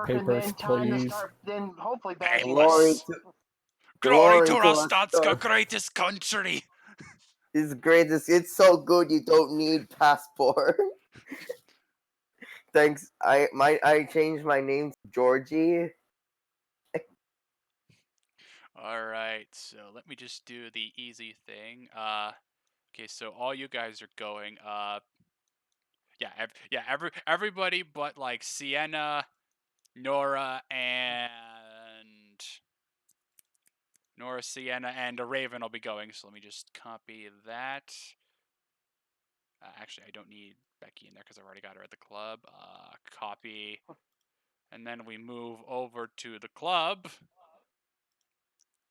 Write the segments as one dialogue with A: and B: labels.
A: papers,
B: and then time to
A: please.
B: start. Then hopefully back.
C: Glory
D: Glory to
C: Rustad,
D: the greatest country.
C: It's greatest. It's so good you don't need passport. Thanks. I changed my name to Georgie.
D: All right, so let me just do the easy thing. Okay, so all you guys are going. Everybody but like Sienna, Nora, Sienna, and a Raven will be going. So let me just copy that. Actually, I don't need Becky in there because I've already got her at the club. Copy, and then we move over to the club.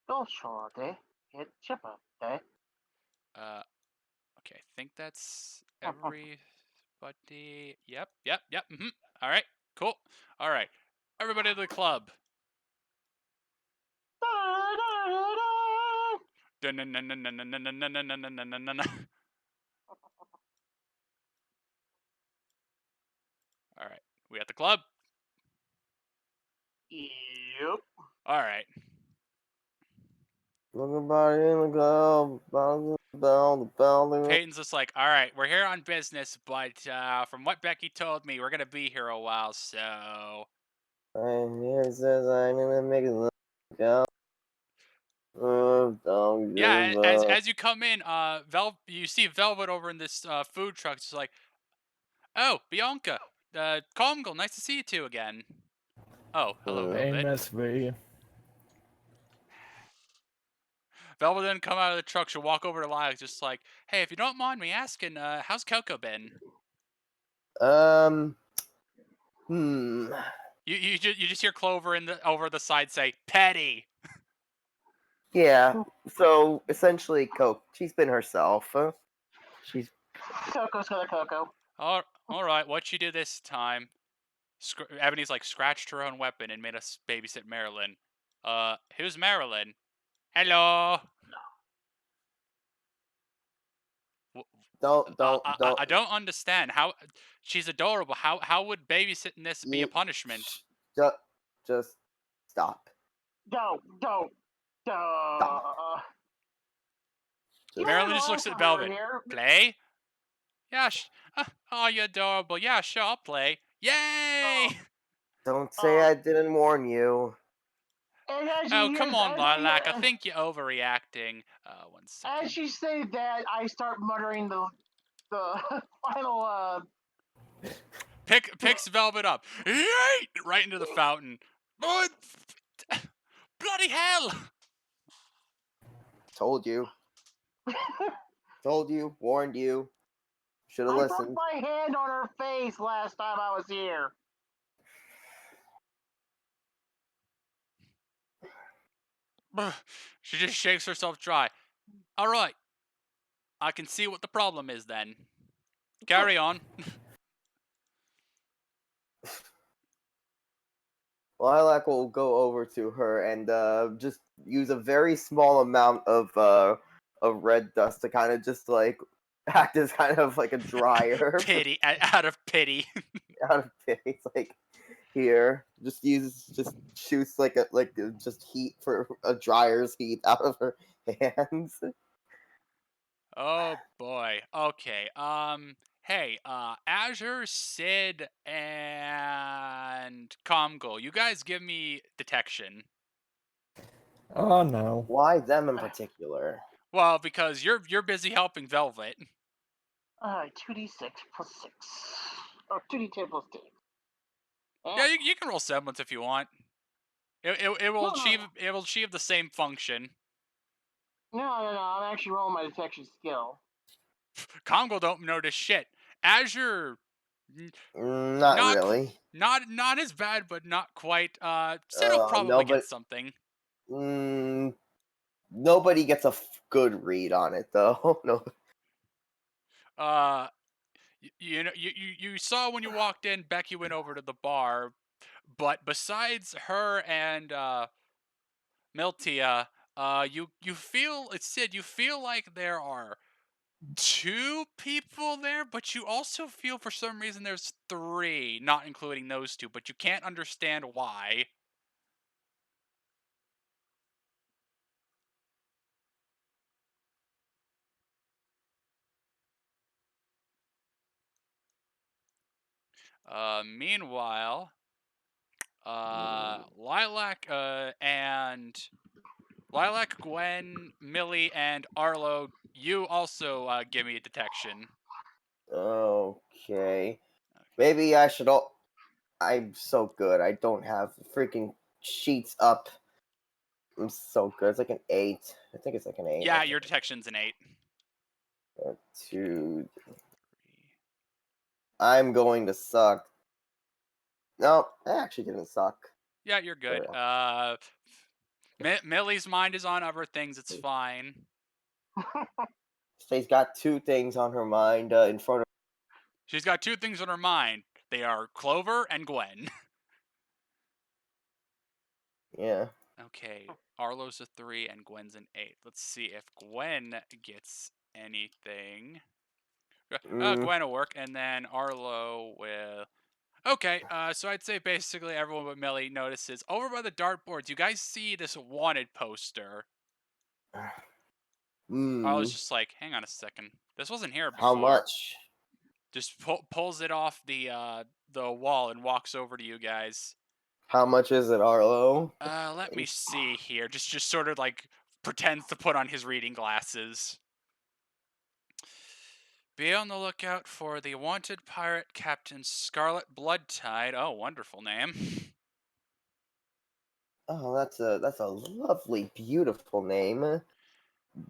B: Okay,
D: I think that's everybody. Yep. All right, cool. All right, everybody to the club. All right, we at the club.
B: Yep.
D: All right.
C: Everybody in the club. The bell.
D: Peyton's just like, all right, we're here on business, but from what Becky told me, we're gonna be here a while, so.
C: And here says I'm gonna make it go.
D: Yeah, as you come in, you see Velvet over in this food truck. It's like, oh, Bianca, Comgal, nice to see you two again. Oh, hello,
A: Hey,
D: Velvet.
A: Miss V.
D: Velvet then come out of the truck. She'll walk over to Lilac, just like, hey, if you don't mind me asking, how's Coco been? You just hear Clover over the side say, petty.
C: Yeah. So essentially, Coke. She's been herself. She's
B: Coco's got a Coco.
D: All right, what'd she do this time? Ebony's like scratched her own weapon and made us babysit Marilyn. Who's Marilyn? Hello.
C: don't.
D: I don't understand how she's adorable. How would babysitting this be a punishment?
C: Just stop.
B: Don't.
D: Marilyn just looks at Velvet. Play? Yeah. Oh, you're adorable. Yeah, sure, I'll play. Yay!
C: Don't say I didn't warn you.
D: Oh, come on, Lilac. I think you're overreacting. 1 second.
B: As you say that, I start muttering the final.
D: Picks Velvet up. Yeet! Right into the fountain. Bloody hell!
C: Told you. Told you. Warned you. Should have listened.
B: I put my hand on her face last time I was here.
D: She just shakes herself dry. All right. I can see what the problem is then. Carry on.
C: Lilac will go over to her and just use a very small amount of red dust to kind of just like act as kind of like a dryer.
D: Pity, out of pity.
C: Out of pity, it's like here, just shoots just heat for a dryer's heat out of her hands.
D: Oh boy. Okay. Hey, Azure, Sid, and Comgo, you guys give me detection.
A: Oh no.
C: Why them in particular?
D: Well, because you're busy helping Velvet.
B: 2d6 plus 6. Or 2d10 plus 2.
D: Yeah, you can roll semblance if you want. It will achieve the same function.
B: No, I'm actually rolling my detection skill.
D: Congo don't notice shit. Azure,
C: not really.
D: Not as bad, but not quite. Sid will probably get something.
C: Nobody gets a good read on it though. No.
D: You saw when you walked in, Becky went over to the bar, but besides her and Miltia, you feel, it's Sid, you feel like there are 2 people there, but you also feel for some reason there's 3, not including those 2, but you can't understand why. Meanwhile, Lilac, Gwen, Millie, and Arlo, you also give me a detection.
C: Okay. Maybe I should all. I'm so good. I don't have freaking sheets up. I'm so good. It's like an 8. I think it's like an 8.
D: Yeah, your detection's an 8.
C: 2. I'm going to suck. No, that actually didn't suck.
D: Yeah, you're good. Millie's mind is on other things. It's fine.
C: She's got 2 things on her mind in front of.
D: She's got 2 things on her mind. They are Clover and Gwen.
C: Yeah.
D: Okay, Arlo's a 3 and Gwen's an 8. Let's see if Gwen gets anything. Gwen will work, and then Arlo will. Okay, so I'd say basically everyone but Millie notices over by the dartboards. You guys see this wanted poster? Arlo's just like, hang on a second, this wasn't here before.
C: How much?
D: Just pulls it off the wall and walks over to you guys.
C: How much is it, Arlo?
D: Let me see here. Just sort of like pretends to put on his reading glasses. Be on the lookout for the wanted pirate Captain Scarlet Bloodtide. Oh, wonderful name.
C: Oh, that's a lovely, beautiful name.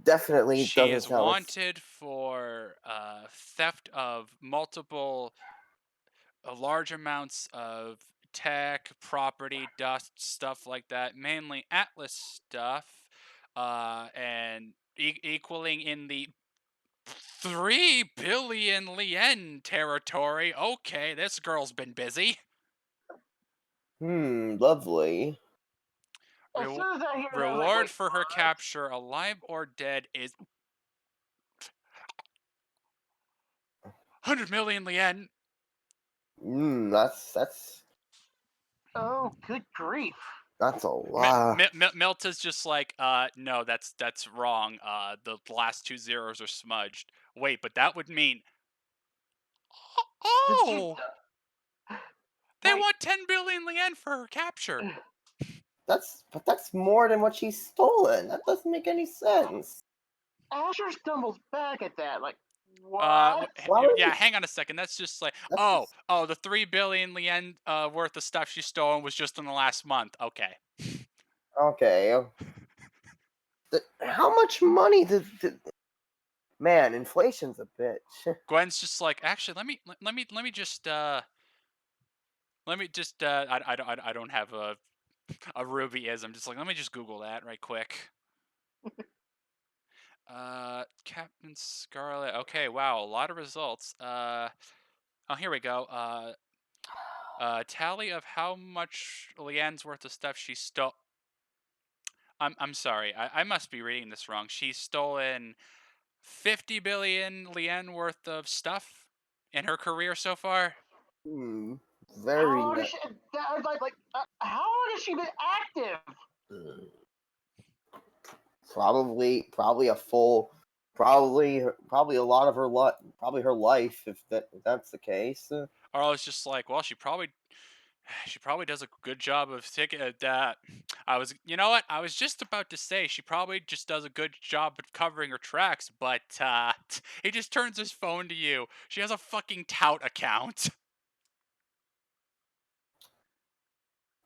C: Definitely
D: She
C: doesn't
D: is
C: sound like.
D: wanted for theft of multiple, large amounts of tech, property, dust, stuff like that. Mainly Atlas stuff, and equaling in the 3 billion Lien territory. Okay, this girl's been busy.
C: Lovely.
B: As soon as I hear that, I was like,
D: Reward
B: wait,
D: for her
B: what?
D: capture, alive or dead, is 100 million Lien.
C: That's
B: Oh, good grief.
C: that's a lot.
D: Milta's just like, no, that's wrong. The last 2 zeros are smudged. Wait, but that would mean, oh, they
B: Wait.
D: want 10 billion Lien for her capture.
C: But that's more than what she's stolen. That doesn't make any sense.
B: Asher stumbles back at that, like, what?
D: Yeah, hang on a second. That's just like, the 3 billion Lien worth of stuff she stolen was just in the last month. Okay.
C: Okay. How much money did? Man, inflation's a bitch.
D: Gwen's just like, actually, let me just I don't have a RWBY-ism. Just like, let me just Google that right quick. Captain Scarlet. Okay, wow, a lot of results. Oh, here we go. Tally of how much Leanne's worth of stuff she stole. I'm sorry. I must be reading this wrong. She's stolen 50 billion Leanne worth of stuff in her career so far.
C: Very.
B: How long has how long has she been active?
C: Probably a full. Probably a lot of her probably her life if that's the case.
D: Arlo's just like, well, she probably does a good job of taking that. You know what? I was just about to say she probably just does a good job of covering her tracks, but he just turns his phone to you. She has a fucking tout account.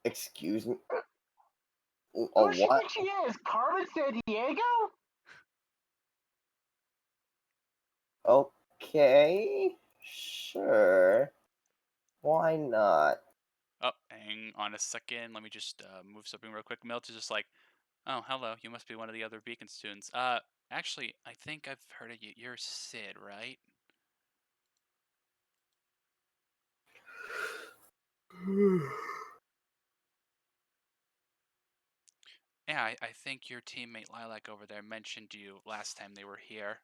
C: Excuse me.
B: Who
C: Oh,
B: does she
C: what?
B: think she is? Carmen San Diego?
C: Okay, sure. Why not?
D: Oh, hang on a second. Let me just move something real quick. Milt is just like, oh, hello. You must be one of the other Beacon students. Actually, I think I've heard of you. You're Sid, right? Yeah, I think your teammate Lilac over there mentioned you last time they were here.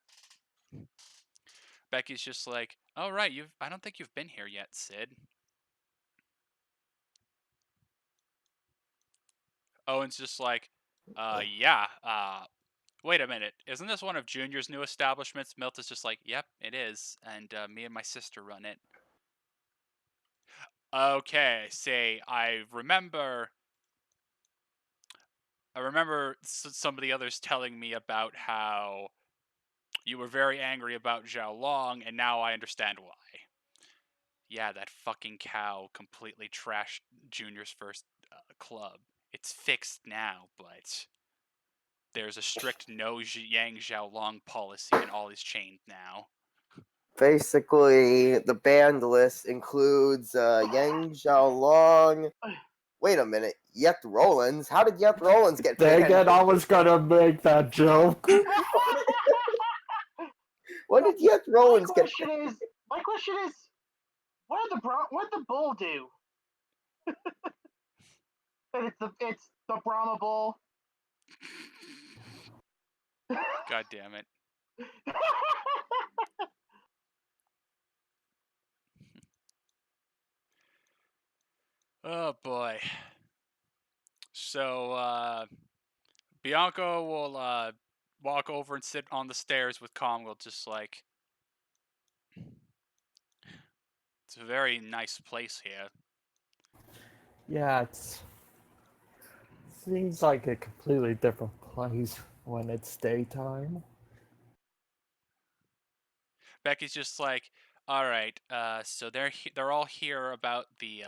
D: Becky's just like, "Oh right, I don't think you've been here yet, Sid." Owen's just like, yeah, wait a minute, isn't this one of Junior's new establishments?" Milt is just like, "Yep, it is, and me and my sister run it." Okay, say, I remember some of the others telling me about how you were very angry about Zhao Long, and now I understand why. Yeah, that fucking cow completely trashed Junior's first club. It's fixed now, but there's a strict no Yang Xiaolong policy, and all is chained now.
C: Basically, the banned list includes Yang Xiaolong. Wait a minute, Yet Rollins? How did Yet Rollins get
A: Dang
C: banned?
A: it, I was gonna make that joke.
C: What did Yet Rollins get?
B: My question is, what did the bull do? It's the Brahma bull.
D: God damn it. Oh boy. So Bianco will walk over and sit on the stairs with Comwell, just like, it's a very nice place here.
A: Yeah, it seems like a completely different place when it's daytime.
D: Becky's just like, all right, so they're all here about the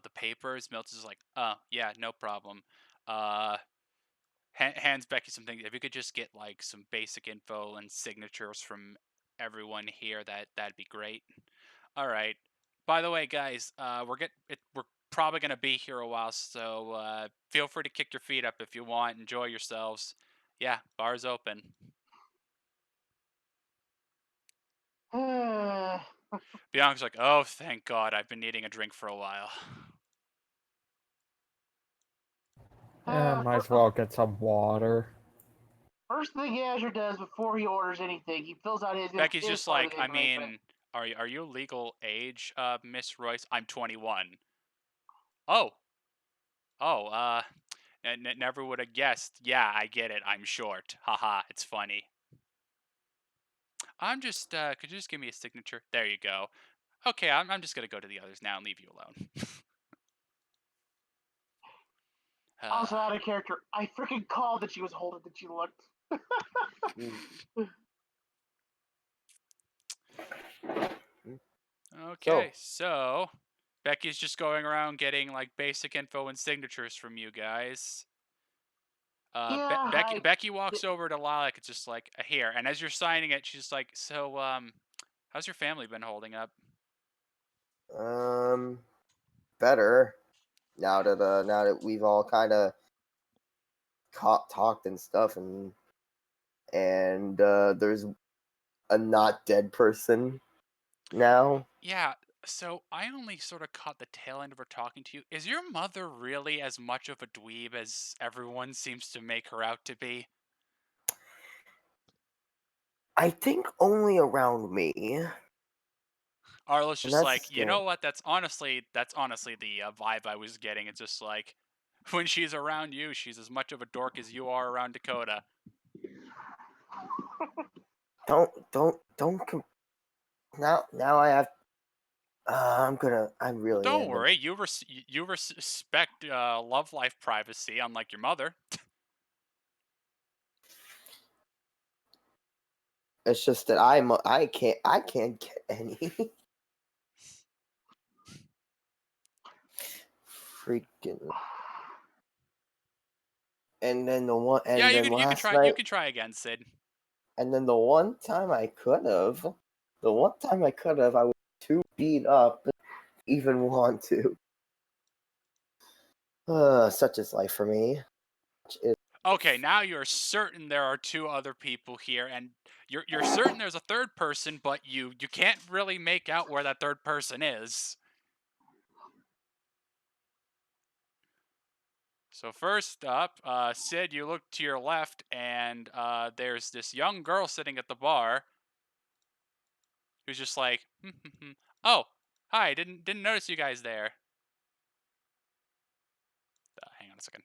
D: the papers. Milt is like, oh yeah, no problem. Hands Becky some things. If you could just get like some basic info and signatures from everyone here, that'd be great. All right. By the way, guys, we're probably gonna be here a while, so feel free to kick your feet up if you want. Enjoy yourselves. Yeah, bar's open. Bianca's like, oh, thank God, I've been needing a drink for a while.
A: Yeah, might as well get some water.
B: First thing Azure does before he orders anything, he fills out his.
D: Becky's
B: his
D: just
B: part of
D: like,
B: the
D: I
B: information.
D: mean, are you legal age, Miss Royce? I'm 21. Oh, never would have guessed. Yeah, I get it. I'm short. Haha, it's funny. I'm just, could you just give me a signature? There you go. Okay, I'm just gonna go to the others now and leave you alone.
B: Also out of character, I freaking called that she was holding that she looked.
D: Okay, so Becky's just going around getting like basic info and signatures from you guys. Becky walks over to Lilac. It's just like, here. And as you're signing it, she's like, so how's your family been holding up?
C: Better. Now that we've all kind of talked and stuff, and there's a not dead person now.
D: Yeah, so I only sort of caught the tail end of her talking to you. Is your mother really as much of a dweeb as everyone seems to make her out to be?
C: I think only around me.
D: Arlo's just like, you know what? That's honestly the vibe I was getting. It's just like, when she's around you, she's as much of a dork as you are around Dakota.
C: Don't. Now I have. I'm really.
D: Don't worry. You respect love life privacy, unlike your mother.
C: It's just that I can't get any. Freaking. And then the one. And
D: yeah,
C: then
D: you
C: last
D: can try.
C: night.
D: You can try again, Sid.
C: And then the one time I could have, I was too beat up, even want to. Such is life for me.
D: Okay, now you're certain there are two other people here, and you're certain there's a third person, but you can't really make out where that third person is. So first up, Sid, you look to your left, and there's this young girl sitting at the bar who's just like, "Oh, hi, didn't notice you guys there." Hang on a second.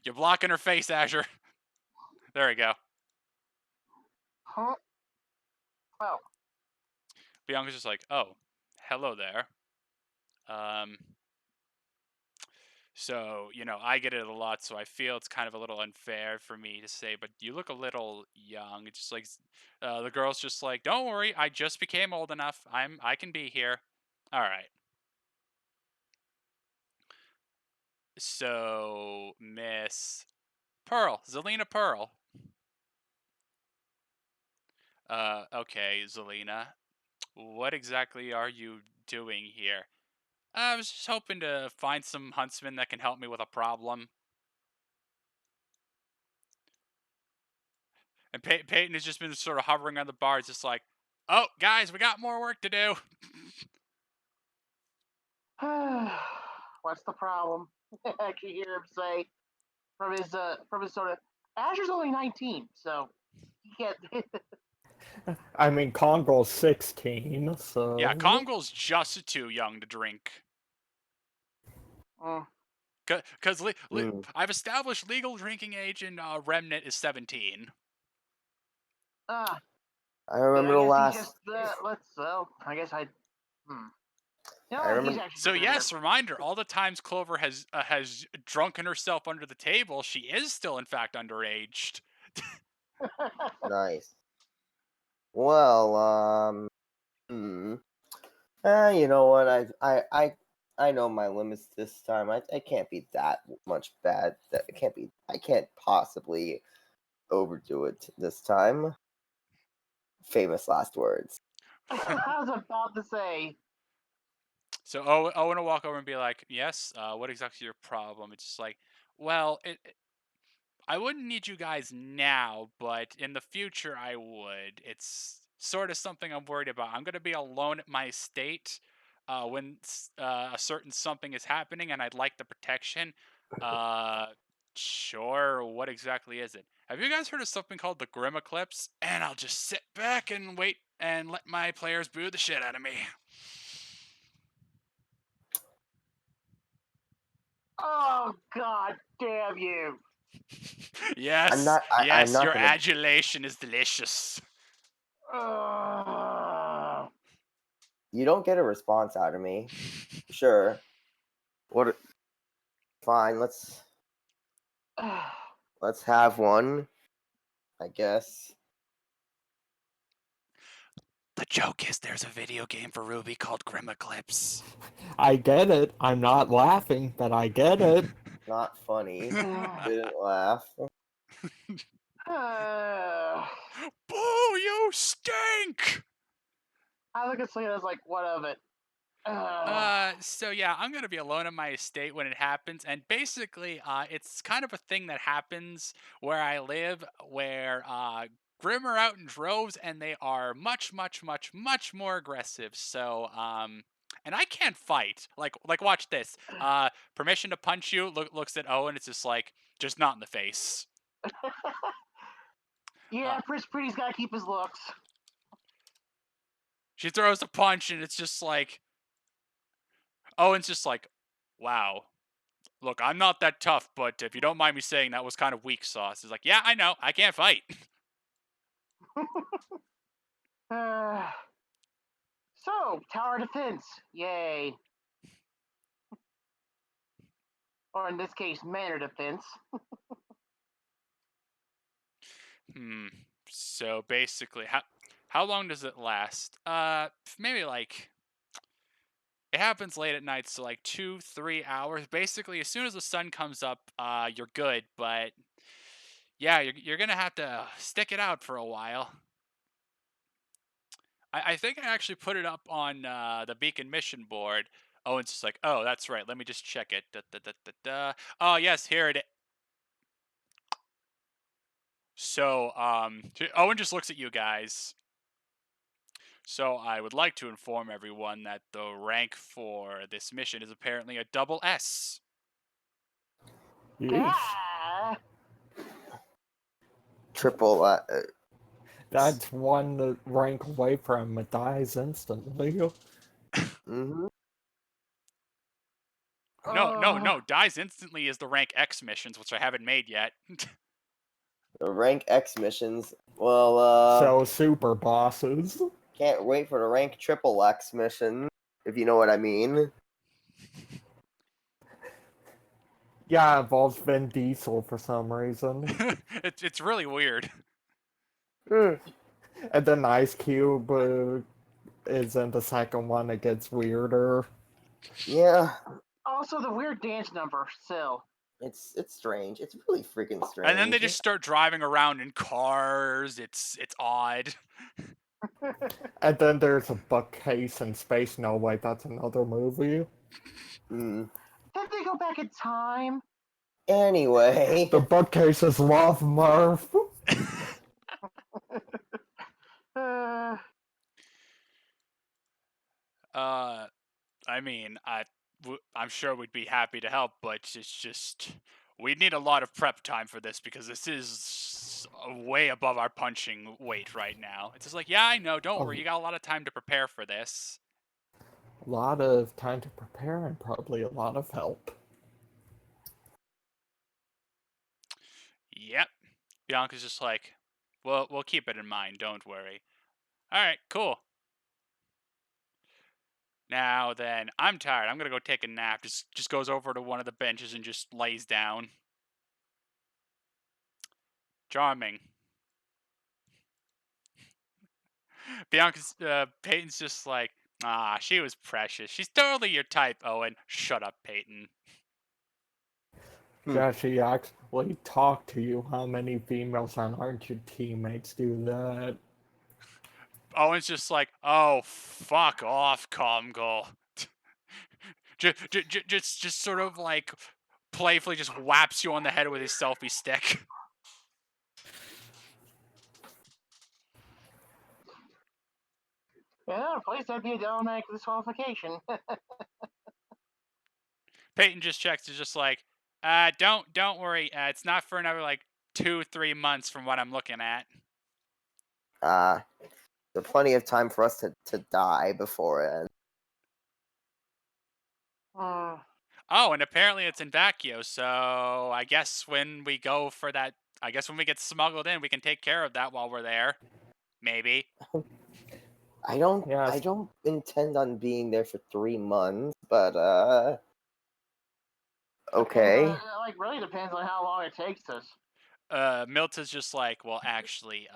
D: You're blocking her face, Azure. There we go.
B: Huh? Oh.
D: Bianca's just like, "Oh, hello there." So, I get it a lot, so I feel it's kind of a little unfair for me to say, but you look a little young. It's just like the girl's just like, "Don't worry, I just became old enough. I can be here." All right. So, Miss Pearl, Zelina Pearl. Okay, Zelina. What exactly are you doing here? I was just hoping to find some huntsmen that can help me with a problem. And Peyton has just been sort of hovering on the bar. It's just like, "Oh, guys, we got more work to do."
B: What's the problem? I can hear him say from his soda. Azure's only 19, so he can't.
A: I mean, Congo's 16,
D: Yeah,
A: so...
D: Congo's just too young to drink. Because I've established legal drinking age in Remnant is 17.
C: I remember the last.
B: I guess I. No,
C: I remember.
B: he's actually
D: So
B: pretty
D: yes, reminder: all the times Clover has drunken herself under the table, she is still in fact underaged.
C: Nice. Well, you know what? I know my limits this time. I can't be that much bad. I can't possibly overdo it this time. Famous last words.
B: I was about to say.
D: So Owen will walk over and be like, "Yes, what exactly is your problem?" It's just like, well, I wouldn't need you guys now, but in the future I would. It's sort of something I'm worried about. I'm going to be alone at my estate when a certain something is happening, and I'd like the protection. Uh, sure. What exactly is it? Have you guys heard of something called the Grim Eclipse? And I'll just sit back and wait and let my players boo the shit out of me.
B: Oh God damn you!
D: Yes,
C: I'm not
D: your
C: gonna.
D: adulation is delicious.
C: You don't get a response out of me. Sure. What? Fine. Let's have one. I guess.
D: The joke is there's a video game for RWBY called Grim Eclipse.
A: I get it. I'm not laughing, but I get it.
C: Not funny. Didn't laugh.
D: Boo, you stink!
B: I look at Selena's like, what of it?
D: So yeah, I'm gonna be alone in my estate when it happens, and basically, it's kind of a thing that happens where I live, where Grim are out in droves, and they are much, much, much, much more aggressive. So, and I can't fight. Like, watch this. Permission to punch you. Looks at Owen. It's just like, just not in the face.
B: Yeah, Pretty's gotta keep his looks.
D: She throws a punch, and it's just like, Owen's just like, wow. Look, I'm not that tough, but if you don't mind me saying, that was kind of weak sauce. He's like, yeah, I know. I can't fight.
B: So, tower defense. Yay. Or in this case, manor defense.
D: So basically, how long does it last? Maybe like, it happens late at night, so like 2-3 hours. Basically, as soon as the sun comes up, you're good. But yeah, you're gonna have to stick it out for a while. I think I actually put it up on the Beacon mission board. Oh, it's just like, oh, that's right. Let me just check it. Da, da, da, da, da. Oh, yes, here it is. So, Owen just looks at you guys. So I would like to inform everyone that the rank for this mission is apparently a double S.
A: Yeesh.
B: Ah!
C: Triple.
A: That's one rank away from it dies instantly.
C: Mm-hmm.
D: No. Dies instantly is the rank X missions, which I haven't made yet.
C: The rank X missions. Well,
A: So super bosses.
C: can't wait for the rank triple X mission, if you know what I mean.
A: Yeah, it involves Vin Diesel for some reason.
D: It's really weird.
A: And then Ice Cube is in the second one. It gets weirder.
C: Yeah,
B: Also, the weird dance number, still.
C: it's strange. It's really freaking strange.
D: And then they just start driving around in cars. It's odd.
A: And then there's a bookcase in space. No, wait, that's another movie.
C: Mm.
B: Did they go back in time?
C: Anyway,
A: The bookcase is Love Murph.
B: Uh,
D: I mean, I'm sure we'd be happy to help, but it's just we'd need a lot of prep time for this because this is way above our punching weight right now. It's just like, yeah, I know, don't worry, you got a lot of time to prepare for this.
A: A lot of time to prepare and probably a lot of help.
D: Yep. Bianca's just like, well, we'll keep it in mind, don't worry. Alright, cool. Now then, I'm tired. I'm gonna go take a nap. Just goes over to one of the benches and just lays down. Charming. Peyton's just like, she was precious. She's totally your type, Owen. Shut up, Peyton.
A: Yeah, she actually talked to you. How many females on aren't your teammates do that?
D: Owen's just like, oh, fuck off, Comgol. just sort of like playfully just whaps you on the head with his selfie stick.
B: yeah, please that'd be a automatic disqualification.
D: Peyton just checks. Is just like, don't worry. It's not for another like 2-3 months from what I'm looking at.
C: there's plenty of time for us to die before it.
B: Hmm.
D: Oh, and apparently it's in Vacchio, so I guess when we go for that, I guess when we get smuggled in, we can take care of that while we're there. Maybe.
C: I don't
A: Yes.
C: I don't intend on being there for 3 months, but okay.
B: Like, really depends on how long it takes us.
D: Milta's just like, well, actually,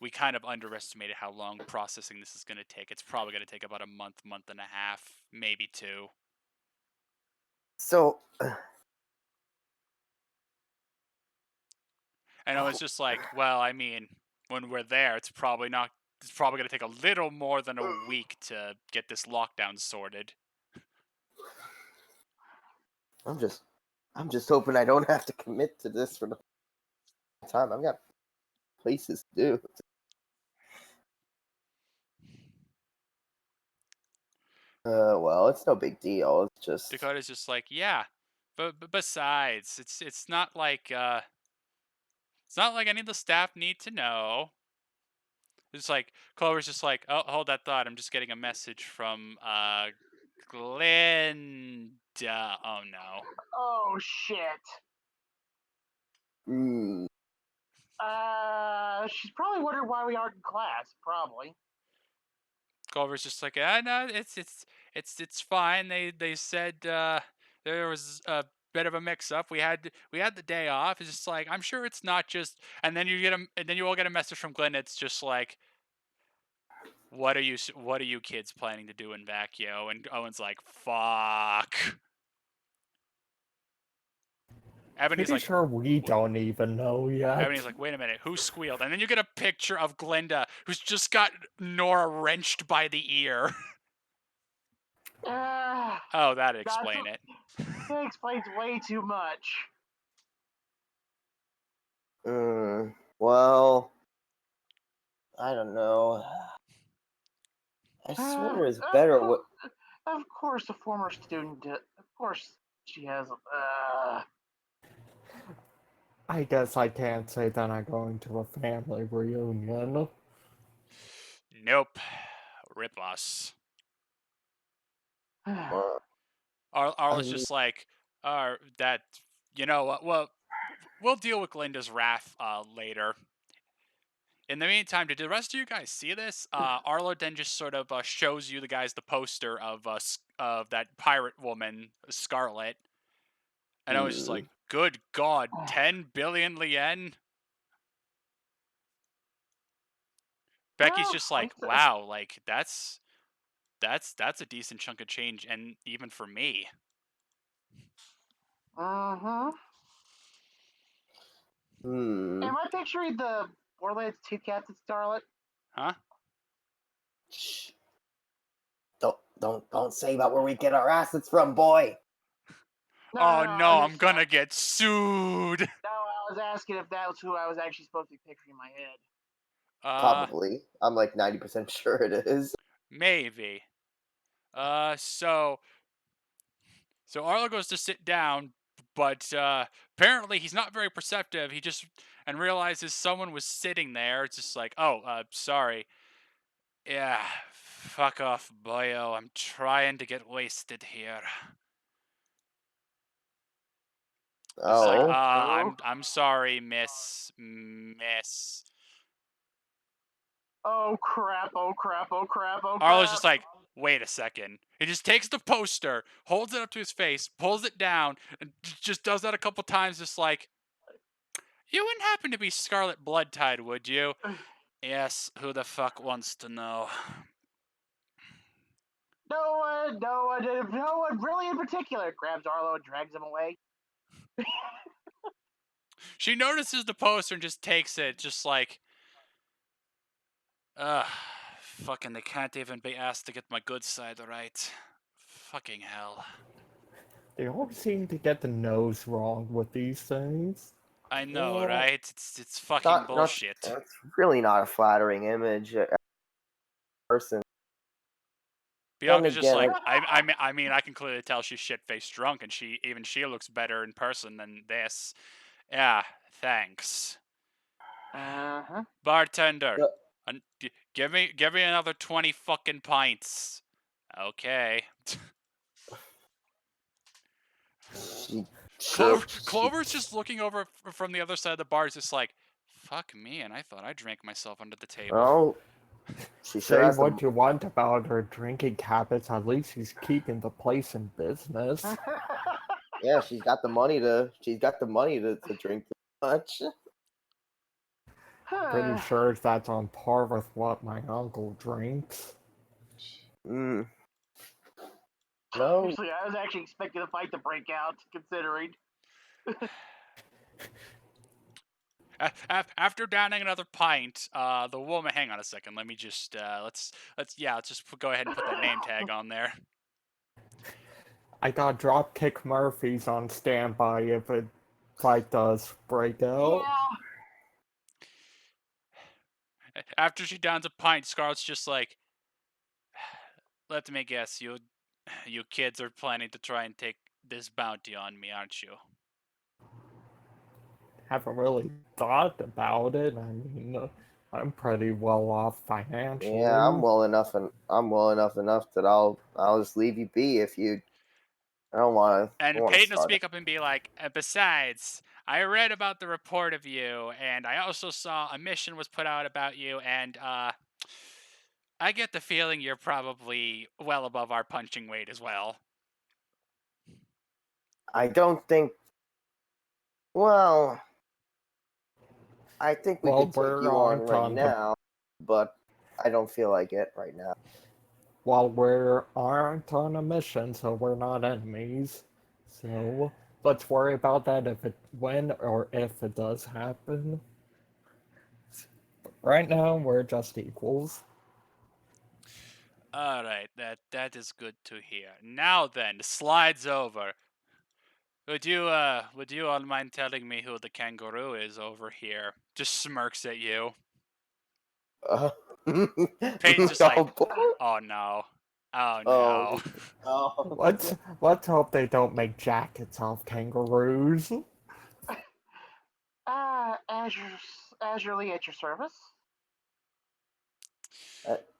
D: we kind of underestimated how long processing this is going to take. It's probably going to take about a month and a half, maybe 2.
C: So
D: And I was just like, well, I mean, when we're there, it's probably going to take a little more than a week to get this lockdown sorted.
C: I'm just hoping I don't have to commit to this for the time. I've got places to do. Well, it's no big deal. It's just
D: Dakota's just like, yeah, but besides, it's not like any of the staff need to know. It's like Clover's just like, oh, hold that thought. I'm just getting a message from Glenda. Oh no.
B: Oh shit. She's probably wondering why we aren't in class. Probably.
D: Clover's just like, no, it's fine. They said there was a bit of a mix-up. We had the day off. It's just like, I'm sure it's not just. And then you all get a message from Glenn. It's just like, what are you kids planning to do in Vacchio? And Owen's like, fuck. Ebony's
A: Pretty
D: like,
A: sure we don't even know yet.
D: Ebony's like, wait a minute, who squealed? And then you get a picture of Glinda, who's just got Nora wrenched by the ear. Oh, that'd explain it.
B: That explains way too much.
C: well, I don't know. I swear it's better.
B: Of course, a former student. Of course, she has.
A: I guess I can't say that I'm going to a family reunion.
D: Nope. Rip us.
C: Well, I
D: Arla's
C: mean,
D: just like, that, you know what? Well, we'll deal with Glinda's wrath later. In the meantime, did the rest of you guys see this? Arlo then just sort of shows you the guys the poster of that pirate woman, Scarlet, and I was just like, "Good God, 10 billion yen." Becky's
B: Well,
D: just like, "Wow, like that's a decent chunk of change, and even for me."
B: Am
C: hmm.
B: I picturing the Borderlands 2 Captain Starlet?
D: Huh?
C: Shh. Don't say about where we get our assets from, boy.
D: Oh
B: I
D: no,
B: was
D: I'm
B: just,
D: gonna get sued.
B: no, I was asking if that was who I was actually supposed to be picturing in my head.
D: Uh,
C: Probably. I'm like 90% sure it is.
D: maybe. So Arlo goes to sit down, but apparently he's not very perceptive. He just and realizes someone was sitting there. It's just like, oh, sorry. Yeah, fuck off, boyo. I'm trying to get wasted here. Just like,
C: Oh.
D: I'm sorry, miss.
B: Oh crap, oh crap, oh crap, oh
D: Arlo's
B: crap.
D: just like, wait a second. He just takes the poster, holds it up to his face, pulls it down, and just does that a couple times, just like, you wouldn't happen to be Scarlet Bloodtide, would you? Yes, who the fuck wants to know?
B: No one really in particular grabs Arlo and drags him away.
D: She notices the poster and just takes it, just like, ugh, fucking, they can't even be asked to get my good side right. Fucking hell.
A: They always seem to get the nose wrong with these things.
D: I know,
C: Yeah.
D: right? It's fucking
C: Not
D: bullshit.
C: That's really not a flattering image person. Then
D: Bianca's just
C: again,
D: like, I mean, I can clearly tell she's shit-faced drunk, and she looks better in person than this. Yeah, thanks.
B: Uh-huh.
D: Bartender, give me another 20 fucking pints. Okay.
C: she sure
D: Clover's just looking over from the other side of the bar, just like, fuck me, and I thought I drank myself under the table.
C: oh, she sure
A: Say
C: has the
A: what you want about her drinking habits, at least she's keeping the place in business.
C: yeah, she's got the money to drink too much.
A: Pretty sure that's on par with what my uncle drinks.
C: Mm. No.
B: Actually, I was actually expecting a fight to break out, considering.
D: After downing another pint, the woman. Hang on a second. Let me just let's just go ahead and put that name tag on there.
A: I got Dropkick Murphys on standby if a fight does break out.
B: Yeah.
D: After she downs a pint, Scarlett's just like, let me guess, you kids are planning to try and take this bounty on me, aren't you?
A: Haven't really thought about it. I mean, I'm pretty well off financially.
C: Yeah, I'm well enough that I'll just leave you be if you. I don't want to.
D: And Peyton will speak up and be like, besides, I read about the report of you, and I also saw a mission was put out about you, and I get the feeling you're probably well above our punching weight as well.
C: I don't think. Well, I think we could take you on right now, but I don't feel like it right now.
A: Well, we aren't on a mission, so we're not enemies. So let's worry about that when or if it does happen. Right now, we're just equals.
D: All right, that is good to hear. Now then, the slide's over. Would you all mind telling me who the kangaroo is over here? Just smirks at you. Peyton's just like, oh no. Oh no.
C: Oh.
A: Let's hope they don't make jackets off kangaroos.
B: Azure Lee at your service.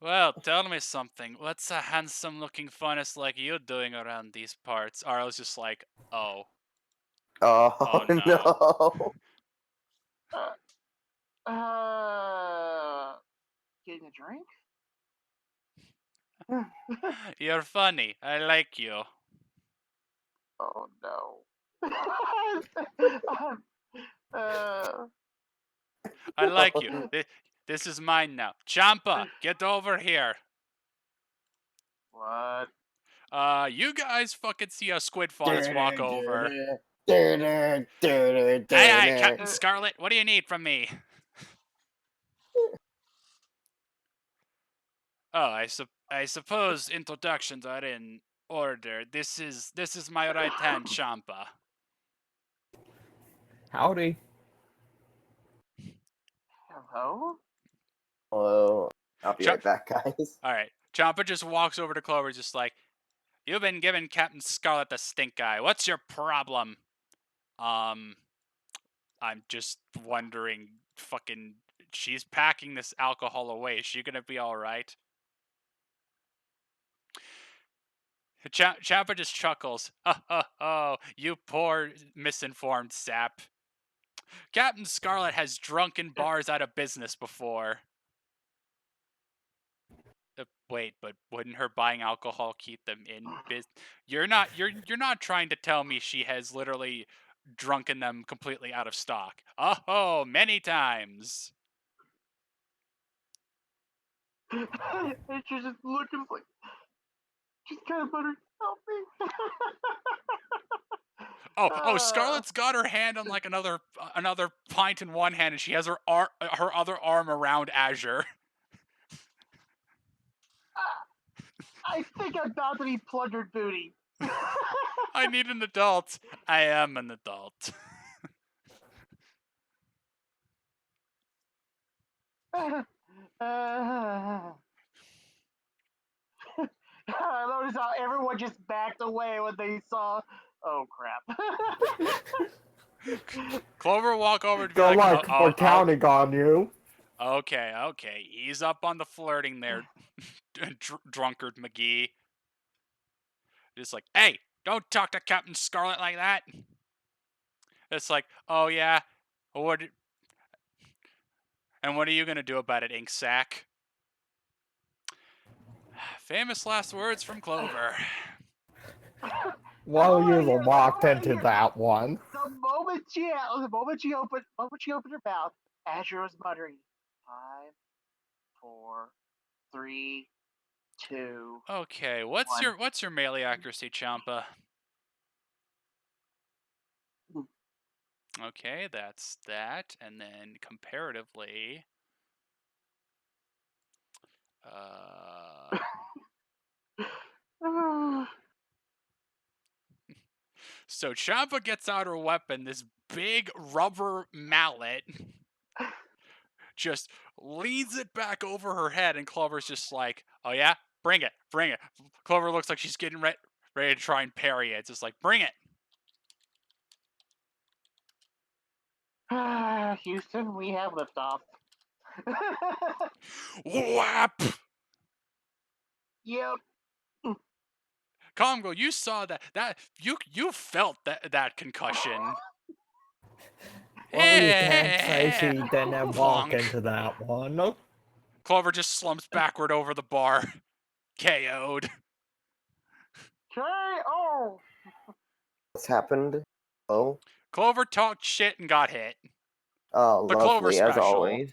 D: Well, tell me something. What's a handsome-looking funnest like you doing around these parts? Arlo's just like, oh.
C: Oh,
D: Oh, no.
C: no.
B: Getting a drink?
D: You're funny. I like you.
B: Oh no. uh,
D: I like you. This is mine now. Champa, get over here.
B: what?
D: You guys fucking see a squid faunus walk over.
C: Durr,
D: Hey, Captain Scarlet, what do you need from me? Oh, I suppose introductions are in order. This is my right hand, Champa.
A: Howdy.
B: Hello?
C: Hello. I'll be right back, guys.
D: All right, Champa just walks over to Clover, just like, you've been giving Captain Scarlet the stink eye. What's your problem? I'm just wondering. Fucking, she's packing this alcohol away. Is she gonna be all right? Champa just chuckles. Oh, you poor misinformed sap. Captain Scarlet has drunken bars out of business before. Wait, but wouldn't her buying alcohol keep them in business? You're not trying to tell me she has literally drunken them completely out of stock. Oh, many times.
B: And she's just looking like she's kind of wondering, help me.
D: Oh, Scarlett's got her hand on like another pint in one hand, and she has her other arm around Azure.
B: I think I'm about to be plundered booty.
D: I need an adult. I am an adult.
B: I noticed how everyone just backed away when they saw. Oh crap!
D: Clover walk over to be
A: Feel
D: like,
A: like we're counting on you.
D: Okay, ease up on the flirting there, drunkard McGee. Just like, hey, don't talk to Captain Scarlet like that. It's like, oh yeah, what? And what are you gonna do about it, Ink Sack? Famous last words from Clover.
A: Well, you walked into
B: Here.
A: that one.
B: The moment she opened her mouth, Azure was muttering, 5, 4, 3, 2.
D: Okay,
B: One.
D: what's your melee accuracy, Champa? Okay, that's that, and then comparatively, so Champa gets out her weapon, this big rubber mallet, just leans it back over her head, and Clover's just like, oh yeah, bring it. Clover looks like she's getting ready to try and parry it. It's just like, bring it.
B: Houston, we have liftoff.
D: Whap!
B: Yep.
D: Congo, you saw that you felt that concussion.
A: Well, you can't say she didn't walk
D: Plonk.
A: into that one.
D: Clover just slumps backward over the bar, KO'd.
B: K.O.
C: What's happened? Oh,
D: Clover talked shit and got hit.
C: oh,
D: The Clover
C: lovely as
D: special.
C: always.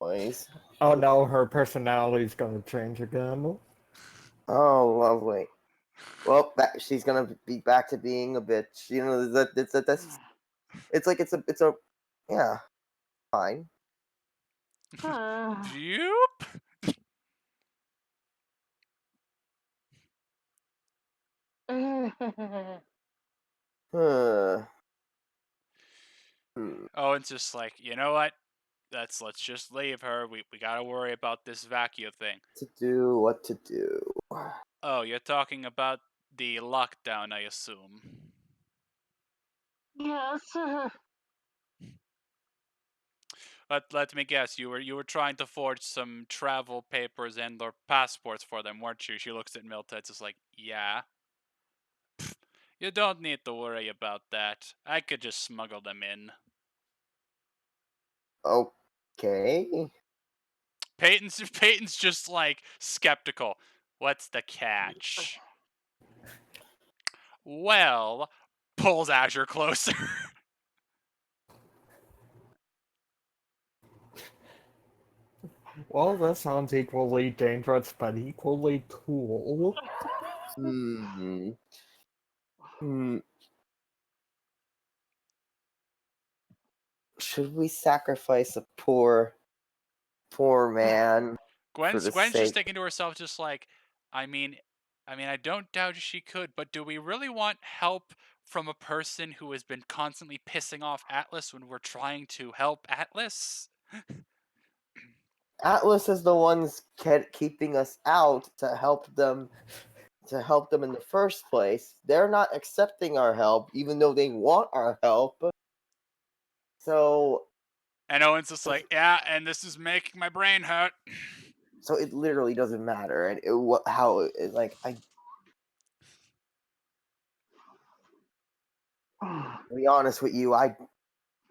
C: Always.
A: Oh no, her personality's gonna change again.
C: Oh, lovely. Well, she's gonna be back to being a bitch. You know, that's. It's like it's a. Yeah, fine.
D: Joop.
C: Hmm.
D: Oh, it's just like, you know what? Let's just leave her. We gotta worry about this vacuum thing.
C: What to do?
D: Oh, you're talking about the lockdown, I assume.
B: Yes.
D: Let me guess. You were trying to forge some travel papers and or passports for them, weren't you? She looks at Milta. It's just like, yeah. You don't need to worry about that. I could just smuggle them in.
C: Okay.
D: Peyton's just like skeptical. What's the catch? Well, pulls Azure closer.
A: Well, that sounds equally dangerous, but equally cool.
C: Hmm. Hmm. Should we sacrifice a poor man for the
D: Gwen's just
C: sake?
D: thinking to herself, just like, I mean, I don't doubt she could, but do we really want help from a person who has been constantly pissing off Atlas when we're trying to help Atlas?
C: Atlas is the ones keeping us out to help them in the first place. They're not accepting our help, even though they want our help. So,
D: And Owen's just like, yeah, and this is making my brain hurt.
C: so it literally doesn't matter, and like to be honest with you, I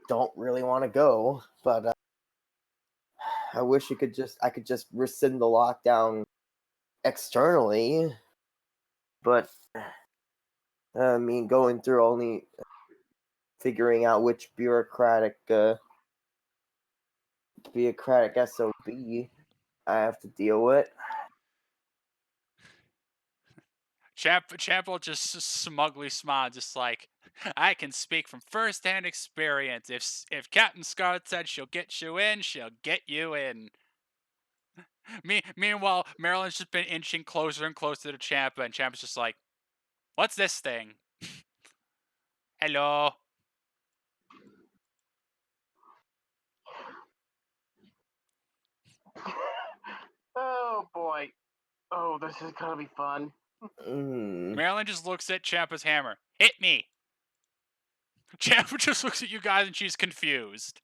C: don't really want to go, but I wish I could just rescind the lockdown externally, but I mean, going through only figuring out which bureaucratic SOB I have to deal with.
D: Champ will just smugly smile, just like, I can speak from first-hand experience. If Captain Scarlet said she'll get you in, she'll get you in. Meanwhile, Marilyn's just been inching closer and closer to Champa, and Champa's just like, what's this thing? Hello.
B: Oh boy. Oh, this is gonna be fun.
D: Marilyn just looks at Champa's hammer. Hit me. Champa just looks at you guys and she's confused.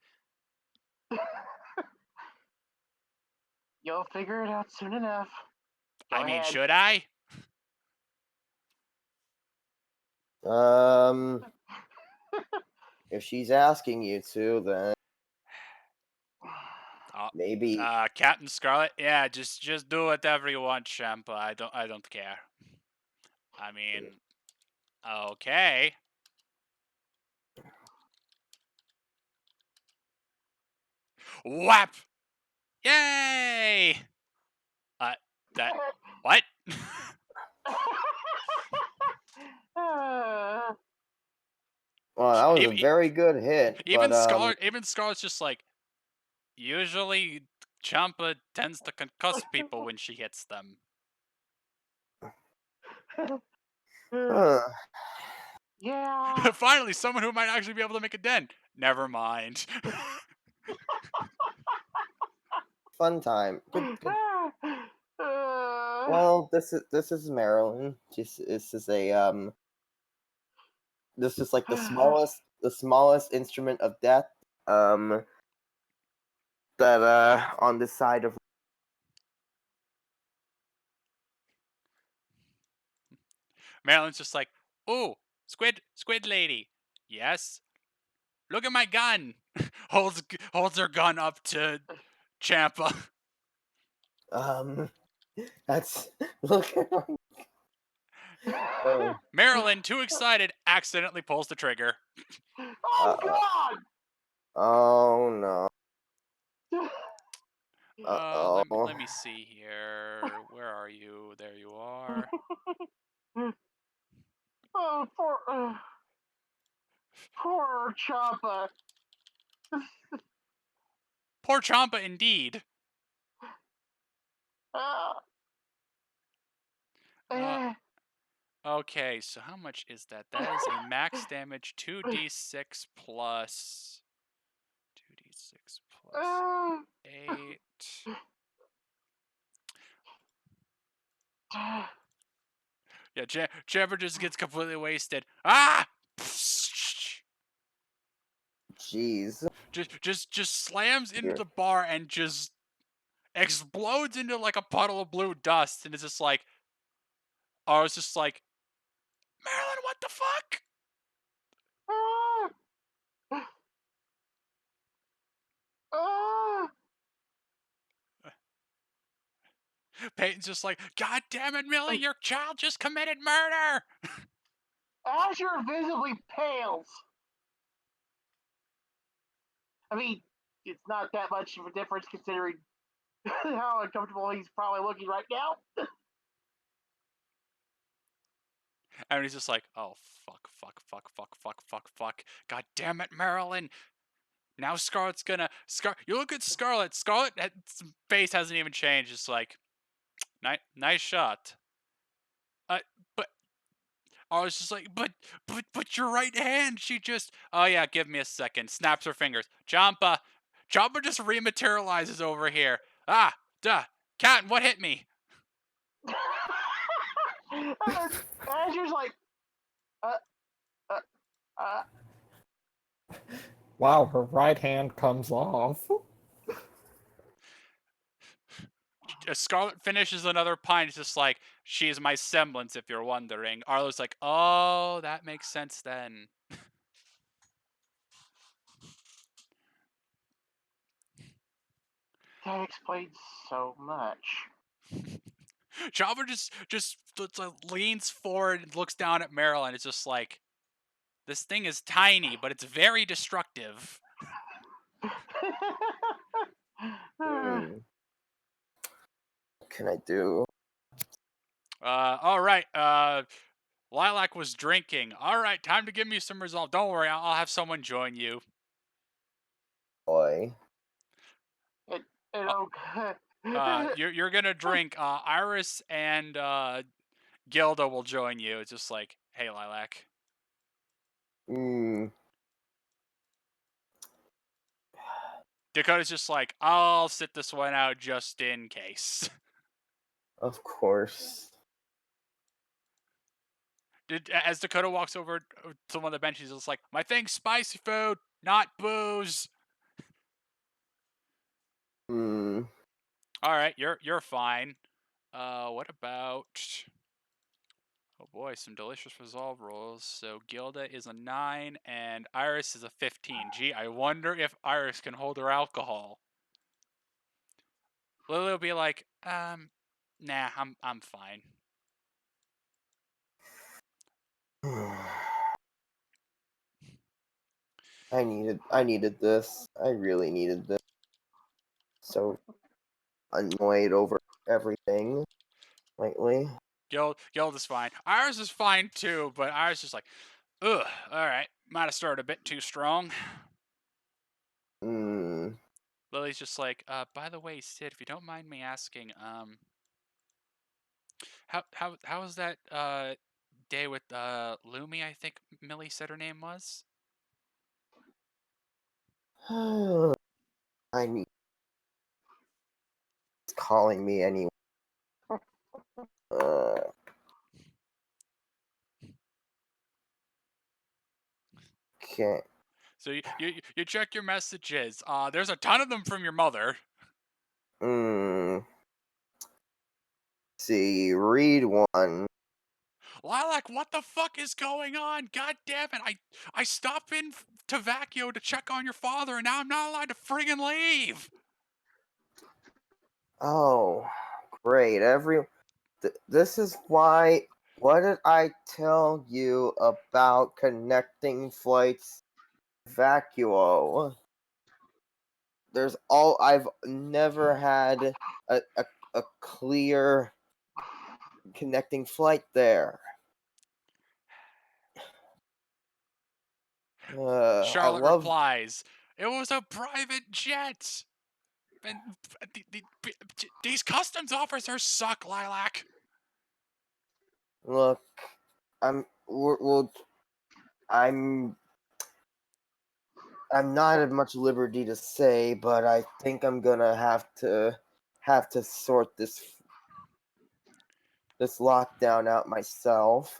B: You'll figure it out soon enough. Go
D: I mean,
B: ahead.
D: should I?
C: If she's asking you to, then maybe.
D: Captain Scarlet. Yeah, just do whatever you want, Champa. I don't care. I mean, okay. Whap! Yay! That what?
C: Well, that was a very good hit, but
D: Even Scarlet's just like, usually Champa tends to concuss people when she hits them.
B: Yeah.
D: Finally, someone who might actually be able to make a dent. Never mind.
C: fun time. Good. Well, this is Maryland. This is like the smallest instrument of death. That on this side of.
D: Marilyn's just like, ooh, squid lady. Yes. Look at my gun. holds her gun up to Champa.
C: That's look. Oh.
D: Marilyn, too excited, accidentally pulls the trigger.
B: Oh God!
C: Oh no.
D: Let me see here. Where are you? There you are.
B: Oh, poor Champa.
D: Poor Champa, indeed. Okay, so how much is that? That is a max damage 2d6 plus 2d6 plus 8. Yeah, Champa just gets completely wasted. Ah!
C: jeez.
D: Just slams into the bar and just explodes into like a puddle of blue dust, and it's just like, I was just like, Marilyn, what the fuck?
B: Ah! Ah!
D: Peyton's just like, God damn it, Millie, your child just committed murder.
B: Azure visibly pales. I mean, it's not that much of a difference considering how uncomfortable he's probably looking right now.
D: And he's just like, oh, fuck. God damn it, Marilyn. Now Scarlett's gonna... You look at Scarlett. Scarlett's face hasn't even changed. It's like, nice shot. But I was just like, but your right hand, she just... Oh, yeah, give me a second. Snaps her fingers. Jumpa just rematerializes over here. Ah, duh. Cat, what hit me?
B: Azure's like, uh,
A: Wow, her right hand comes off.
D: Scarlet finishes another pint. It's just like, she's my semblance, if you're wondering. Arlo's like, oh, that makes sense then.
B: that explains so much.
D: Jabba just leans forward and looks down at Marilyn. It's just like, this thing is tiny, but it's very destructive.
C: What can I do?
D: All right. Lilac was drinking. All right, time to give me some resolve. Don't worry, I'll have someone join you.
C: Boy.
D: You're gonna drink. Iris and Gilda will join you. It's just like, hey, Lilac.
C: Hmm.
D: Dakota's just like, I'll sit this one out just in case.
C: Of course.
D: As Dakota walks over to one of the benches, it's like, my thing's spicy food, not booze.
C: Hmm.
D: All right, you're fine. What about? Oh boy, some delicious resolve rolls. So Gilda is a 9 and Iris is a 15. Gee, I wonder if Iris can hold her alcohol. Lily will be like, nah, I'm fine.
C: I needed this. I really needed this. So annoyed over everything lately.
D: Gilda's fine. Iris is fine too, but Iris is like, ugh, alright. Might have started a bit too strong.
C: Hmm.
D: Lily's just like, by the way, Sid, if you don't mind me asking, how was that day with Lumi, I think Millie said her name was?
C: I need calling me anyway. Okay.
D: So you check your messages. There's a ton of them from your mother.
C: See, read one.
D: Lilac, what the fuck is going on? God damn it! I stopped in to Vacchio to check on your father, and now I'm not allowed to friggin' leave.
C: Oh, great! This is why. What did I tell you about connecting flights? Vacuo. I've never had a clear connecting flight there.
D: Charlotte replies, "It was a private jet." And these customs officers suck, Lilac.
C: Look, I'm not at much liberty to say, but I think I'm gonna have to sort this lockdown out myself.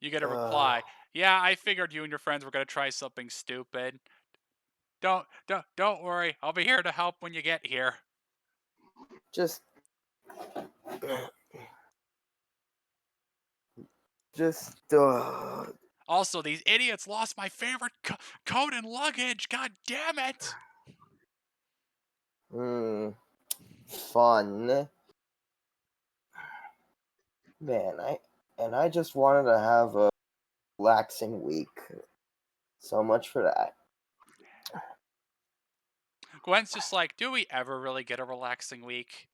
D: You get a reply. Yeah, I figured you and your friends were gonna try something stupid. Don't worry. I'll be here to help when you get here.
C: Just, just,
D: Also, these idiots lost my favorite coat and luggage. God damn it!
C: fun. Man, I just wanted to have a relaxing week. So much for that.
D: Gwen's just like, do we ever really get a relaxing week?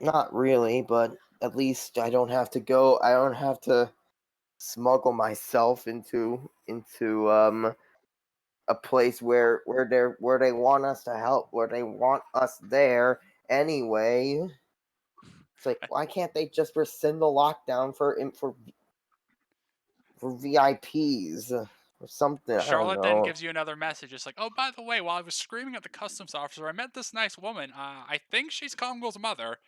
C: Not really, but at least I don't have to go. I don't have to smuggle myself into a place where they want us to help, where they want us there anyway. It's like, why can't they just rescind the lockdown for VIPs or something? I don't
D: Charlotte then
C: know.
D: gives you another message. It's like, oh, by the way, while I was screaming at the customs officer, I met this nice woman. I think she's Congo's mother.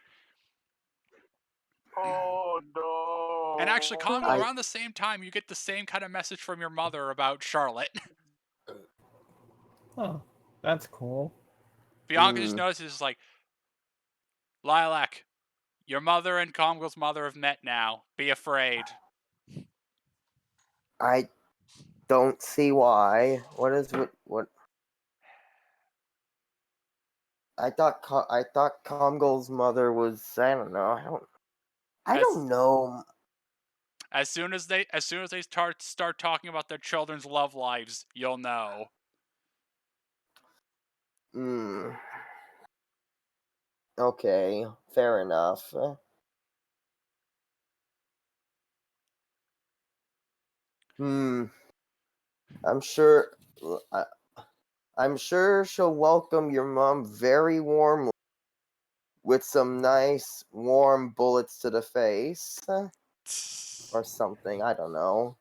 B: Oh
D: And actually,
B: no.
D: Congo, around the same time, you get the same kind of message from your mother about Charlotte.
A: Oh, that's cool.
D: Bianca just notices, like, Lilac, your mother and Congo's mother have met now. Be afraid.
C: I don't see why. What? I thought Congo's mother was. I don't know. I don't know.
D: As soon as they start talking about their children's love lives, you'll know.
C: Okay, fair enough. I'm sure. I'm sure she'll welcome your mom very warmly with some nice warm bullets to the face or something. I don't know.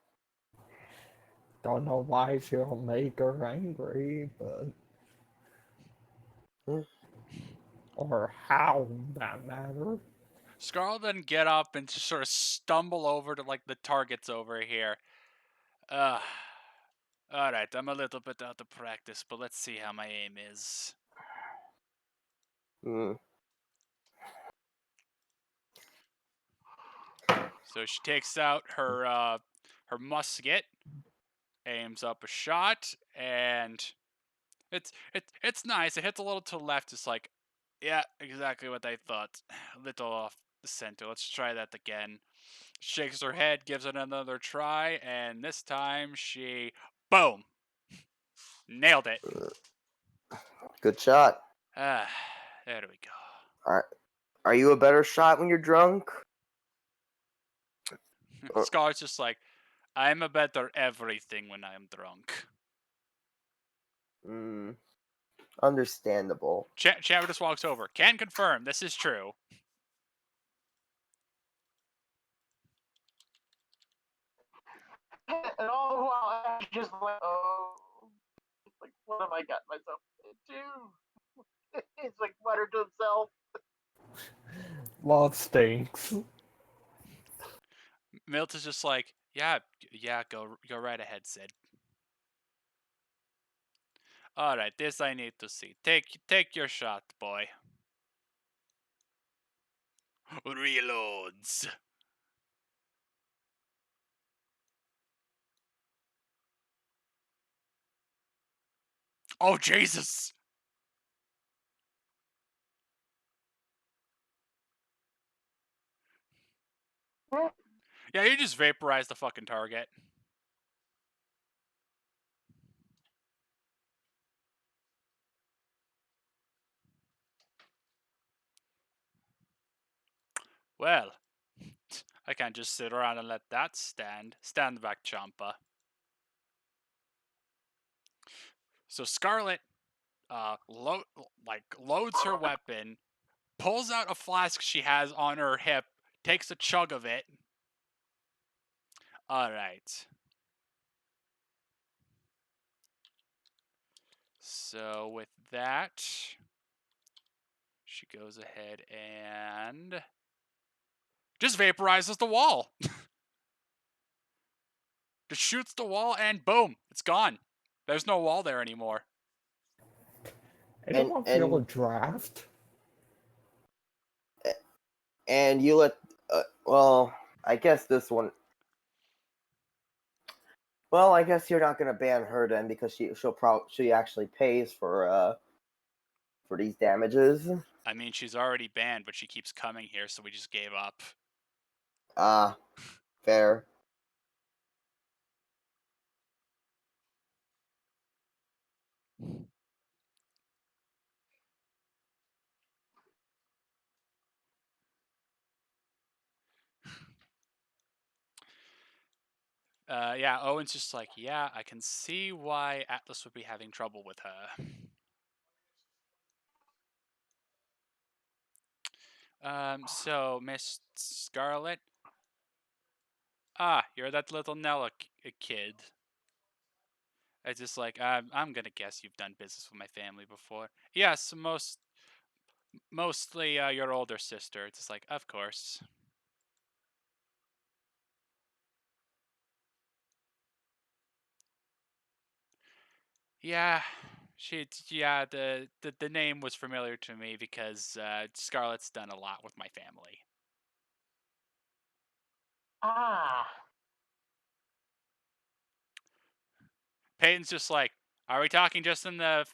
A: Don't know why she'll make her angry, but. Or how, that matter.
D: Scarlet then get up and just sort of stumble over to, like, the targets over here. Alright, I'm a little bit out of practice, but let's see how my aim is. So she takes out her musket, aims up a shot, and it's nice. It hits a little to the left. It's like, yeah, exactly what I thought. A little off the center. Let's try that again. Shakes her head, gives it another try, and this time she, boom, nailed it.
C: Good shot.
D: There we go.
C: Are you a better shot when you're drunk?
D: Scar's just like, I'm a better everything when I'm drunk.
C: Understandable.
D: Chandler just walks over. Can confirm this is true.
B: And all the while, Ash just like, oh, like, what have I got myself into? He's like muttered to himself.
A: Love stinks.
D: Milt is just like, yeah, go right ahead, Sid. All right, this I need to see. Take your shot, boy. Reloads. Oh Jesus! Yeah, you just vaporized the fucking target. Well, I can't just sit around and let that stand. Stand back, Champa. So Scarlet, loads her weapon, pulls out a flask she has on her hip, takes a chug of it. All right. So with that, she goes ahead and just vaporizes the wall. Just shoots the wall and boom, it's gone. There's no wall there anymore.
A: Anyone feel a
C: and
A: draft?
C: and you let well, I guess this one. Well, I guess you're not gonna ban her then because she actually pays for these damages.
D: I mean, she's already banned, but she keeps coming here, so we just gave up.
C: Ah, fair.
D: Yeah, Owen's just like, yeah, I can see why Atlas would be having trouble with her. So, Miss Scarlet? Ah, you're that little Nella kid. It's just like, I'm gonna guess you've done business with my family before. Yes, mostly your older sister. It's just like, of course. Yeah, the name was familiar to me because Scarlett's done a lot with my family.
B: Ah.
D: Peyton's just like, are we talking just in the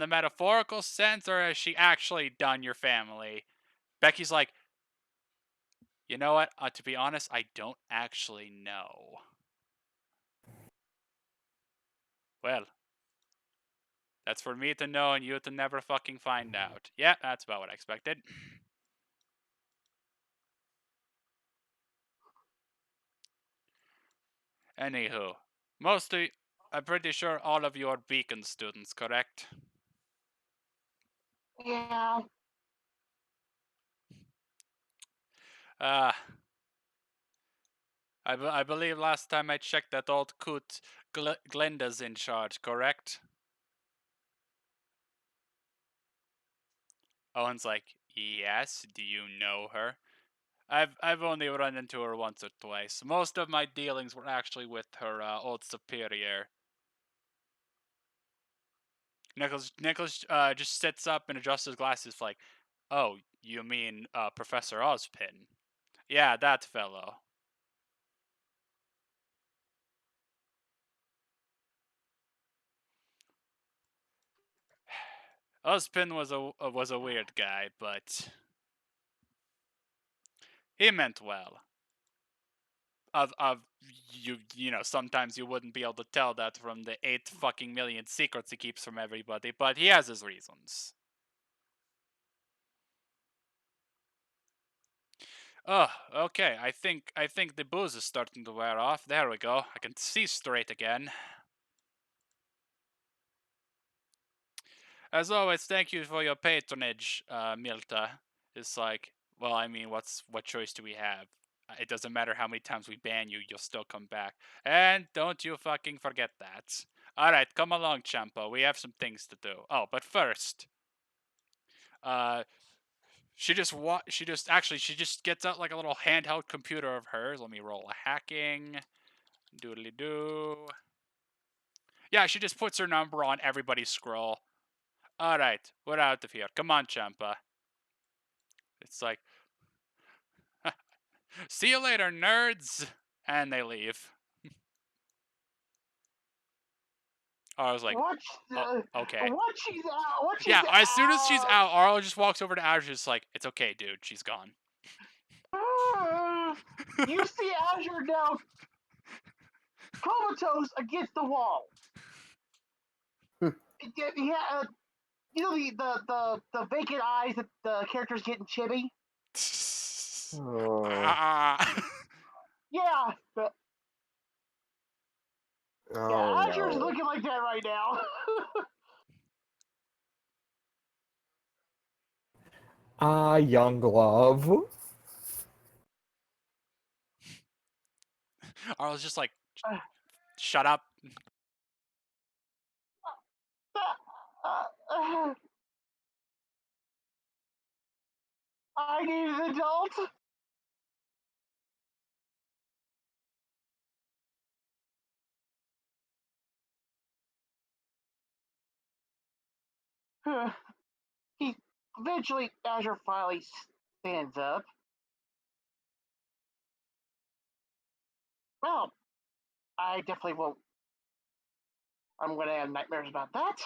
D: metaphorical sense, or has she actually done your family? Becky's like, you know what? To be honest, I don't actually know. Well, that's for me to know and you to never fucking find out. Yeah, that's about what I expected. Anywho, mostly, I'm pretty sure all of you are Beacon students, correct?
B: Yeah.
D: Uh, I believe last time I checked that old coot Glenda's in charge, correct? Owen's like, yes, do you know her? I've only run into her once or twice. Most of my dealings were actually with her old superior. Nicholas just sits up and adjusts his glasses like, oh, you mean Professor Ozpin? Yeah, that fellow. Ozpin was a weird guy, but he meant well. Of you know, sometimes you wouldn't be able to tell that from the 8 fucking million secrets he keeps from everybody, but he has his reasons. Oh, okay. I think the booze is starting to wear off. There we go. I can see straight again. As always, thank you for your patronage, Milta. It's like, well, I mean, what choice do we have? It doesn't matter how many times we ban you, you'll still come back. And don't you fucking forget that. Alright, come along, Champa. We have some things to do. Oh, but first, uh, she just gets out like a little handheld computer of hers. Let me roll a hacking. Doodly doo. Yeah, she just puts her number on everybody's scroll. Alright, we're out of here. Come on, Champa. It's like, see you later, nerds! And they leave. I was like, oh, okay.
B: Once she's out, once she's
D: Yeah, as soon as she's
B: out.
D: out, Arlo just walks over to Azure, just like, it's okay, dude, she's gone.
B: You see Azure now comatose against the wall. Yeah, you know the vacant eyes that the character's getting chibi.
C: Oh,
B: Yeah,
C: oh
B: yeah, Azure's
C: no.
B: looking like that right now.
A: Ah, young love.
D: Arlo's just like, shut up.
B: I need an adult. he eventually Azure finally stands up. Well, I definitely won't. I'm gonna have nightmares about that.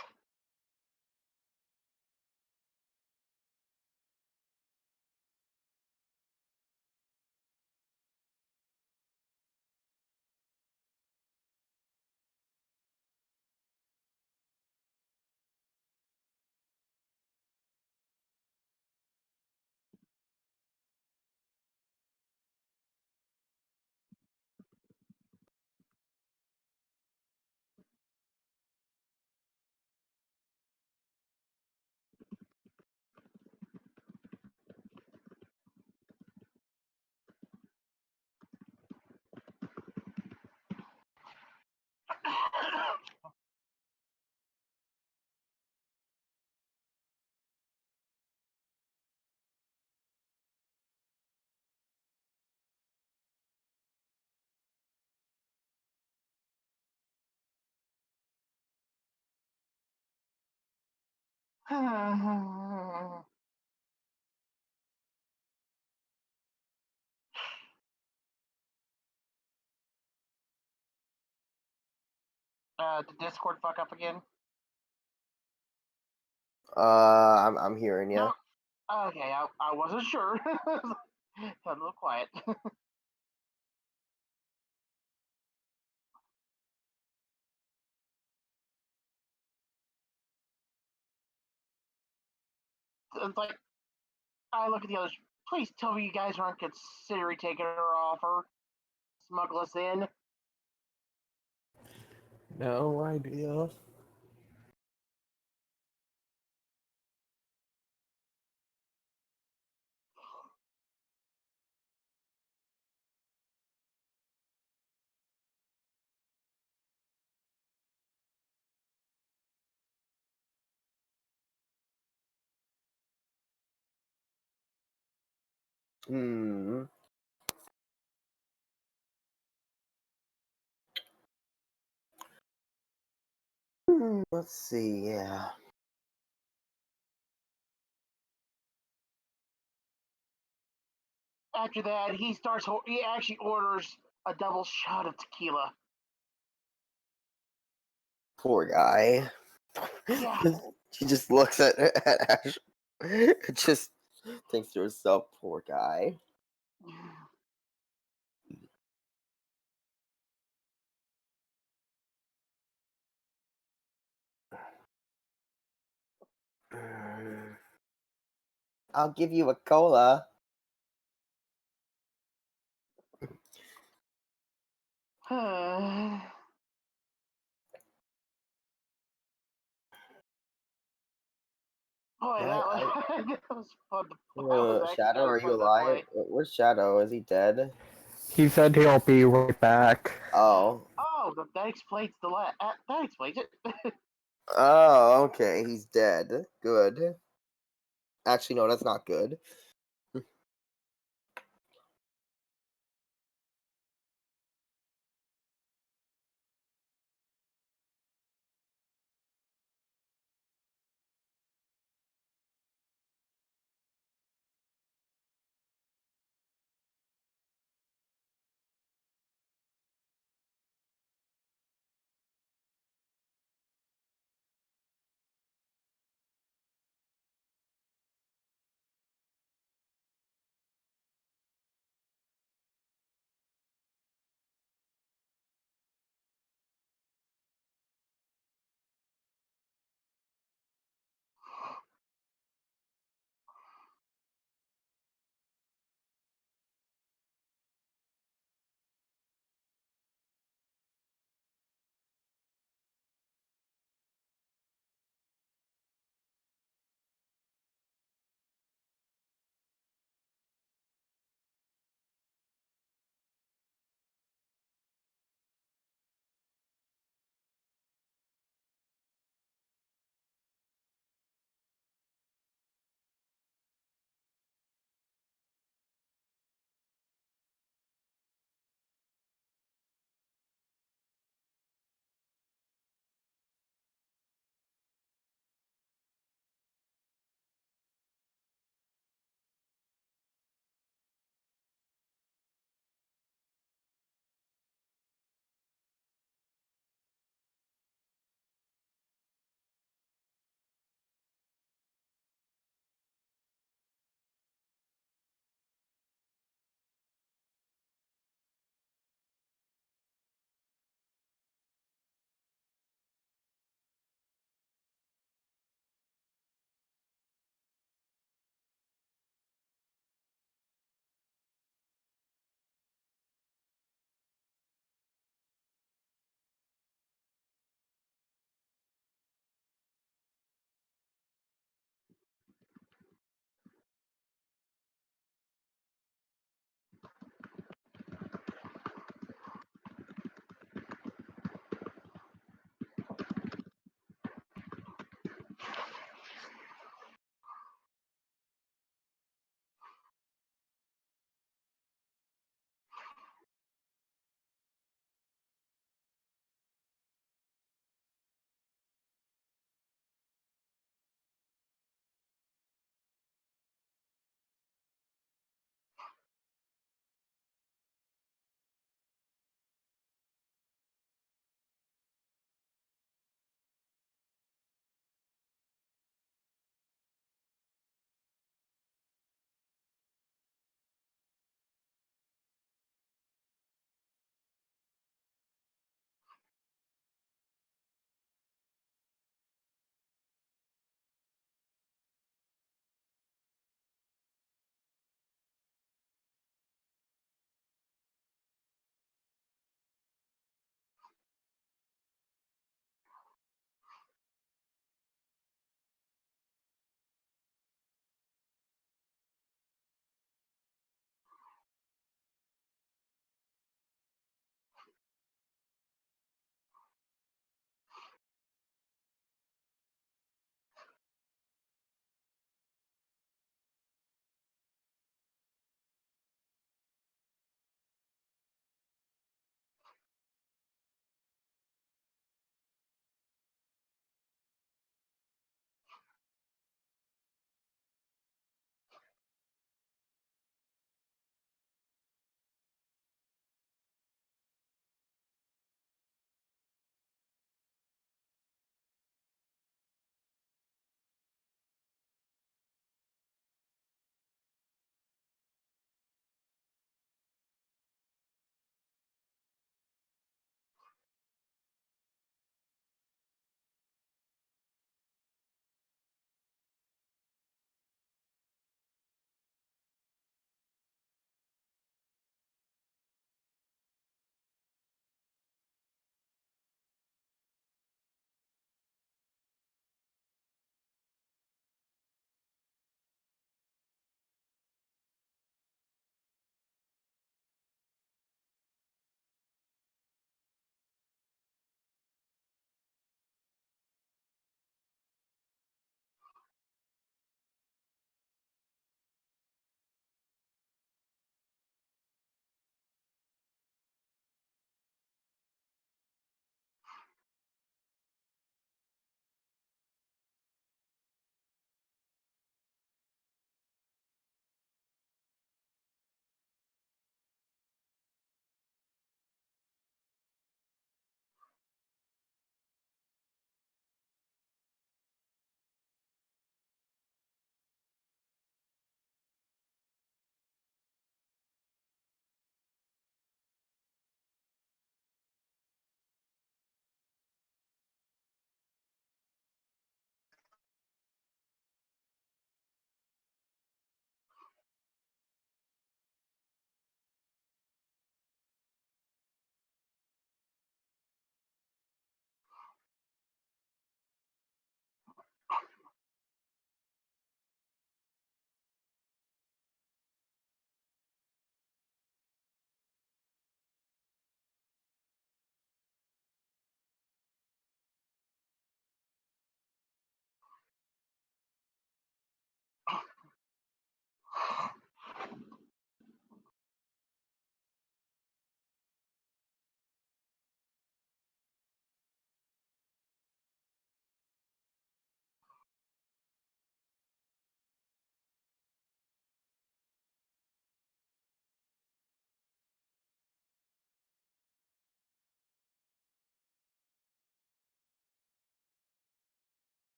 B: Did Discord fuck up again?
C: I'm hearing you.
B: No. Okay, I wasn't sure. Got a little quiet. It's like I look at the others. Please tell me you guys aren't considering taking her offer. Smuggle us in.
A: No idea.
C: Hmm. Let's see. Yeah.
B: After that, he actually orders a double shot of tequila.
C: Poor guy.
B: Yeah.
C: She just looks at Ash. Just thinks to herself, poor guy. I'll give you a cola.
B: Boy,
C: I,
B: that was fun. That was actually
C: Shadow,
B: kind of
C: are you
B: fun to
C: alive?
B: play.
C: Where's Shadow? Is he dead?
A: He said he'll be right back.
C: Oh.
B: Oh, that explains that explains it.
C: Oh, okay. He's dead. Good. Actually, no, that's not good.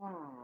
B: Hmm.